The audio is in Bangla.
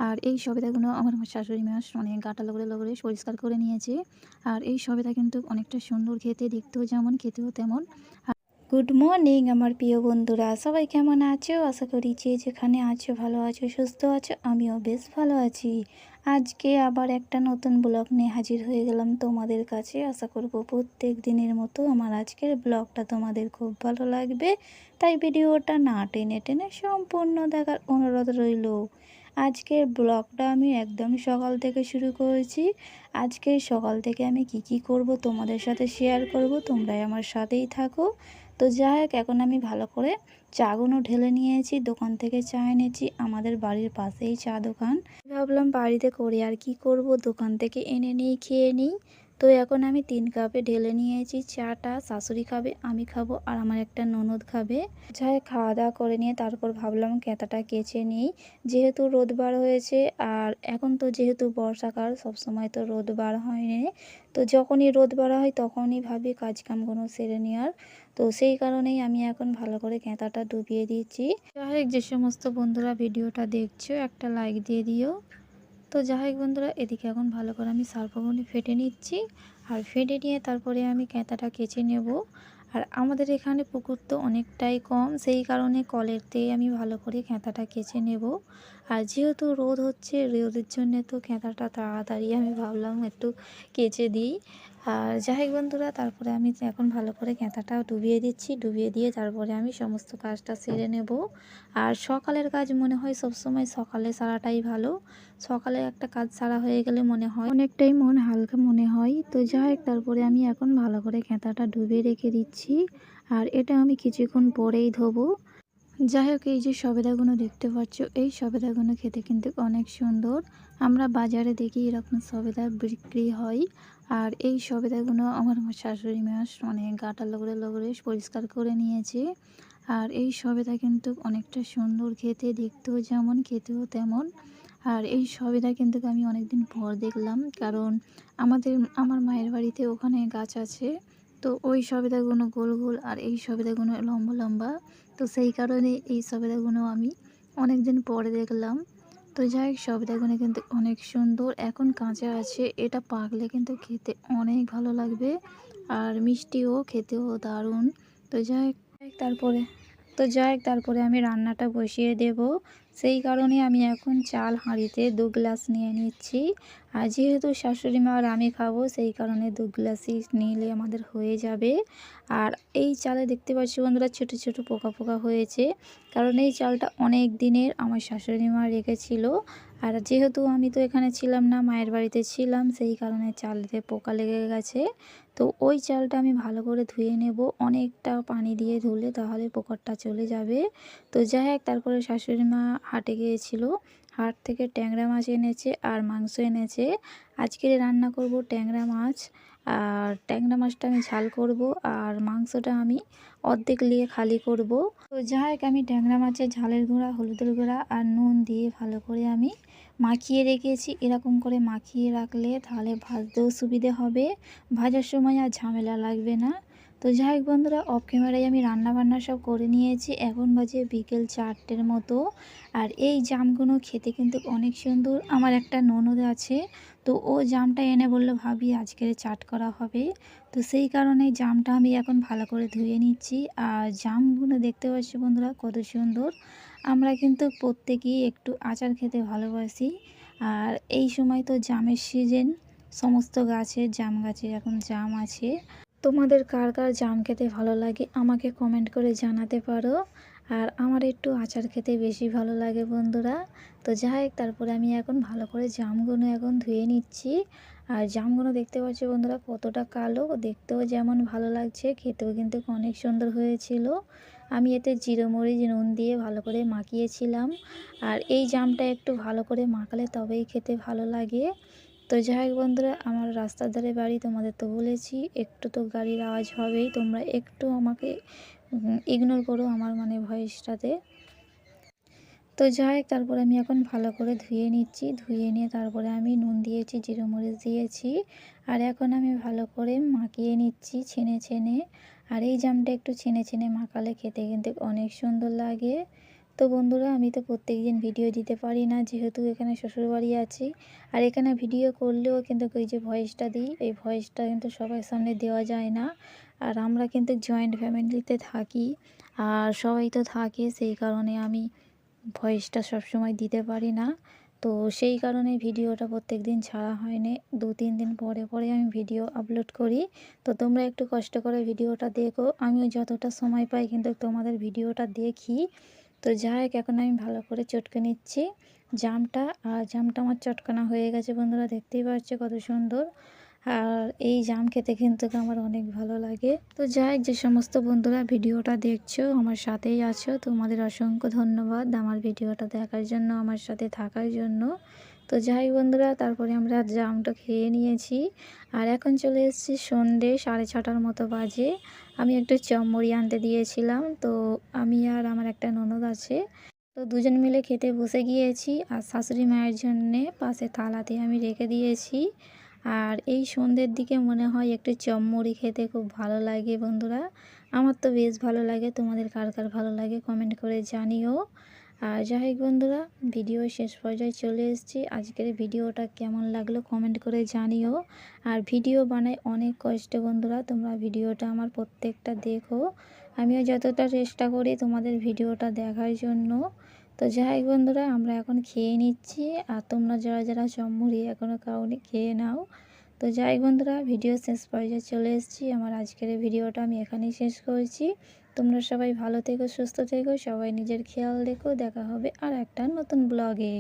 আর এই সবেদাগুলো আমার শাশুড়ি মা অনেক গাঁটা লগড়ে লগড়ে পরিষ্কার করে নিয়েছে। আর এই সবেদা কিন্তু অনেকটা সুন্দর খেতে, দেখতেও যেমন খেতেও তেমন। গুড মর্নিং আমার প্রিয় বন্ধুরা, সবাই কেমন আছো? আশা করি যে যেখানে আছো ভালো আছো, সুস্থ আছো। আমিও বেশ ভালো আছি। আজকে আবার একটা নতুন ব্লগ নিয়ে হাজির হয়ে গেলাম তোমাদের কাছে। আশা করব প্রত্যেক দিনের মতো আমার আজকের ব্লগটা তোমাদের খুব ভালো লাগবে, তাই ভিডিওটা না টেনে টেনে সম্পূর্ণ দেখার অনুরোধ রইল। আজকের ব্লগটা আমি একদম সকাল থেকে শুরু করেছি। আজকে সকাল থেকে আমি কি করব তোমাদের সাথে শেয়ার করব, তোমরাই আমার সাথেই থাকো। তো যাই হোক, এখন আমি ভালো করে চাগুলো ঢেলে নিয়েছি, দোকান থেকে চা এনেছি, আমাদের বাড়ির পাশেই চা দোকান। ভাবলাম বাড়িতে করে আর কি করব, দোকান থেকে এনে নিই, খেয়ে নিই। তো এখন আমি 3 কাপে ঢেলে নিয়েছি চাটা। শাশুড়ি খাবে, আমি খাবো, আর আমার একটা ননদ খাবে। যাই খাওয়া দাওয়া করে নিয়ে তারপর ভাবলাম কেতাটা কেচে নিই, যেহেতু রোদ বার হয়েছে। আর এখন তো যেহেতু বর্ষাকাল, সবসময় তো রোদ বার হয়নি। তো যখনই রোদ বার হয় তখনই ভাবি কাজকামগুলো সেরে নেওয়ার। তো সেই কারণেই আমি এখন ভালো করে কাঁথাটা ডুবিয়ে দিচ্ছি। যাই হোক, যে সমস্ত বন্ধুরা ভিডিওটা দেখছো একটা লাইক দিয়ে দিও। তো যাই হোক বন্ধুরা, এদিকে এখন ভালো করে আমি সার্ফগুলো ফেটে নিচ্ছি। আর ফেটে নিয়ে তারপরে আমি কাঁথাটা কেচে নেব। আর আমাদের এখানে পুকুর তো অনেকটাই কম, সেই কারণে কলেরতেই আমি ভালো করে কাঁথাটা কেচে নেব। আর যেহেতু রোদ হচ্ছে, রোদের জন্য তো কাঁথাটা তাড়াতাড়ি আমি ভাবলাম একটু কেচে দিই। আর যাই হোক বন্ধুরা, তারপরে আমি এখন ভালো করে কাঁথাটা ডুবিয়ে দিচ্ছি। ডুবিয়ে দিয়ে তারপরে আমি সমস্ত কাজটা সেরে নেব। আর সকালের কাজ মনে হয় সবসময় সকালে সারাটাই ভালো। সকালে একটা কাজ সারা হয়ে গেলে মনে হয় অনেকটাই মন হালকা মনে হয়। তো যাই হোক, তারপরে আমি এখন ভালো করে কাঁথাটা ডুবিয়ে রেখে দিচ্ছি। আর এটা আমি কিছুক্ষণ পরেই ধোবো। যাই হোক, এই যে সবেদাগুলো দেখতে পাচ্ছ, এই সবেদাগুলো খেতে কিন্তু অনেক সুন্দর। আমরা বাজারে দেখি এরকম সবেদা বিক্রি হয়। আর এই সবেদাগুলো আমার শাশুড়ি মা অনেক গাঁটা লগড়ে লগড়ে পরিষ্কার করে নিয়েছে। আর এই সবেদা কিন্তু অনেকটা সুন্দর খেতে, দেখতেও যেমন খেতেও তেমন। আর এই সবেদা কিন্তু আমি অনেকদিন পর দেখলাম, কারণ আমার মায়ের বাড়িতে ওখানে গাছ আছে। তো ওই সবেদাগুলো গোল গোল, আর এই সবেদাগুলো লম্বা লম্বা। তো সেই কারণে এই সবেদাগুলো আমি অনেক দিন পরে দেখলাম। তো যাই হোক, সবেদাগুলো কিন্তু অনেক সুন্দর, এখন কাঁচা আছে। এটা পাকলে কিন্তু খেতে অনেক ভালো লাগবে, আর মিষ্টিও, খেতেও দারুণ। তো যাই হোক, তারপরে আমি রান্নাটা বসিয়ে দেব। সেই কারণে আমি এখন চাল হাঁড়িতে 2 গ্লাস নিয়ে নিচ্ছি। আর যেহেতু শাশুড়ি মা আর আমি খাবো, সেই কারণে 2 গ্লাসই নিলে আমাদের হয়ে যাবে। আর এই চালে দেখতে পাচ্ছি বন্ধুরা, ছোট ছোট পোকা পোকা হয়েছে, কারণ এই চালটা অনেক দিনের আমার শাশুড়ি মা রেখেছিল। আর যেহেতু আমি তো এখানে ছিলাম না, মায়ের বাড়িতে ছিলাম, সেই কারণে চালেতে পোকা লেগে গেছে। তো ওই চালটা আমি ভালো করে ধুয়ে নেব, অনেকটা পানি দিয়ে ধুলে তাহলে পোকাটা চলে যাবে। তো যাই হোক, তারপরে শাশুড়ি মা হাটে গিয়েছিল, হাট থেকে ট্যাংরা মাছ এনেছে আর মাংস এনেছে। আজকে রান্না করব ট্যাংরা মাছ। আর ট্যাংরা মাছটা আমি ঝাল করব, আর মাংসটা আমি অর্ধেক নিয়ে খালি করব। তো যাই হোক, আমি ট্যাংরা মাছের ঝালের গুঁড়া, হলুদের গুঁড়া আর নুন দিয়ে ভালো করে আমি মাখিয়ে রেখেছি। এরকম করে মাখিয়ে রাখলে তাহলে ভাজতেও সুবিধে হবে, ভাজার সময় আর ঝামেলা লাগবে না। তো যাই হোক বন্ধুরা, অফ ক্যামেরায় আমি রান্না বান্না সব করে নিয়েছি। এখন বাজে বিকেল 4টের মতো। আর এই জামগুলো খেতে কিন্তু অনেক সুন্দর। আমার একটা ননদ আছে, তো ও জামটা এনে বলল, ভাবি আজকের চাট করা হবে। তো সেই কারণে জামটা আমি এখন ভালো করে ধুয়ে নিচ্ছি। আর জামগুলো দেখতে পাচ্ছি বন্ধুরা কত সুন্দর। আমরা কিন্তু প্রত্যেকেই একটু আচার খেতে ভালোবাসি। আর এই সময় তো জামের সিজন, সমস্ত গাছের জাম গাছে এখন জাম আছে। তোমাদের কার কার জাম খেতে ভালো লাগে আমাকে কমেন্ট করে জানাতে পারো। আর আমার একটু আচার খেতে বেশি ভালো লাগে বন্ধুরা। তো যাই হোক, তারপরে আমি এখন ভালো করে জামগুলো এখন ধুয়ে নিচ্ছি। আর জামগুলো দেখতে পাচ্ছি বন্ধুরা কতটা কালো, দেখতেও যেমন ভালো লাগছে, খেতেও কিন্তু অনেক সুন্দর হয়েছিল। আমি এতে জিরে মরিচ নুন দিয়ে ভালো করে মাখিয়েছিলাম। আর এই জামটা একটু ভালো করে মাখালে তবেই খেতে ভালো লাগে। তো যাই হোক বন্ধুরা, আমার রাস্তার ধারে বাড়ি, তোমাদের তো বলেছি একটু তো গাড়ির আওয়াজ হবেই, তোমরা একটু আমাকে ইগনোর করো আমার ভয়েসটাতে। তো যাই হোক, তারপরে আমি এখন ভালো করে ধুয়ে নিচ্ছি। ধুয়ে নিয়ে তারপরে আমি নুন দিয়েছি, জিরে মরিচ দিয়েছি। আর এখন আমি ভালো করে মাখিয়ে নিচ্ছি ছেনে ছেনে। আর এই জামটা একটু ছেনে ছেনে মাখালে খেতে কিন্তু অনেক সুন্দর লাগে। তো বন্ধুরা, আমি তো প্রত্যেকদিন ভিডিও দিতে পারি না, যেহেতু এখানে শ্বশুরবাড়ি আছি। আর এখানে ভিডিও করলেও কিন্তু ওই যে ভয়েসটা দিই, এই ভয়েসটা কিন্তু সবার সামনে দেওয়া যায় না। আর আমরা কিন্তু জয়েন্ট ফ্যামিলিতে থাকি, আর সবাই তো থাকে, সেই কারণে আমি ভয়েসটা সবসময় দিতে পারি না। তো সেই কারণে ভিডিওটা প্রত্যেকদিন ছাড়া হয়নি, 2-3 দিন পরে পরে আমি ভিডিও আপলোড করি। তো তোমরা একটু কষ্ট করে ভিডিওটা দেখো, আমিও যতটা সময় পাই কিন্তু তোমাদের ভিডিওটা দেখি। তো যাই হোক, এখন আমি ভালো করে চটকে নিচ্ছি জামটা। আর জামটা আমার চটকানো হয়ে গেছে বন্ধুরা, দেখতেই পাচ্ছ কত সুন্দর। আর এই জাম খেতে কিন্তু আমার অনেক ভালো লাগে। তো যাই হোক, যে সমস্ত বন্ধুরা ভিডিওটা দেখছো, আমার সাথেই আছো, তোমাদের অসংখ্য ধন্যবাদ আমার ভিডিওটা দেখার জন্য, আমার সাথে থাকার জন্য। তো যাই হোক বন্ধুরা, তারপরে আমরা জামটা খেয়ে নিয়েছি। আর এখন চলে এসেছি সন্ধ্যে 6:30টার মতো বাজে। আমি একটু চপ মুড়ি আনতে দিয়েছিলাম, তো আমি আর আমার একটা ননদ আছে, তো দুজন মিলে খেতে বসে গিয়েছি। আর শাশুড়ি মায়ের জন্যে পাশে থালাতে আমি রেখে দিয়েছি। আর এই সন্ধ্যের দিকে মনে হয় একটু চপ মুড়ি খেতে খুব ভালো লাগে বন্ধুরা। আমার তো বেশ ভালো লাগে, তোমাদের কার কার ভালো লাগে কমেন্ট করে জানিও। আর যাই হোক বন্ধুরা, ভিডিও শেষ পর্যায়ে চলে এসেছি। আজকের ভিডিওটা কেমন লাগলো কমেন্ট করে জানিও। আর ভিডিও বানাই অনেক কষ্টে বন্ধুরা, তোমরা ভিডিওটা আমার প্রত্যেকটা দেখো, আমিও যতটা চেষ্টা করি তোমাদের ভিডিওটা দেখার জন্য। তো যাই হোক বন্ধুরা, আমরা এখন খেয়ে নিচ্ছি। আর তোমরা যারা যারা চপ মুড়ি এখনও খাওনি, খেয়ে নাও। তো যাই হোক বন্ধুরা, ভিডিও শেষ পর্যায়ে চলে এসেছি। আমার আজকের ভিডিওটা আমি এখানেই শেষ করছি। তোমরা সবাই ভালো থেকো, সুস্থ থেকো, সবাই নিজের খেয়াল রেখো। দেখা হবে আর একটা নতুন ব্লগে।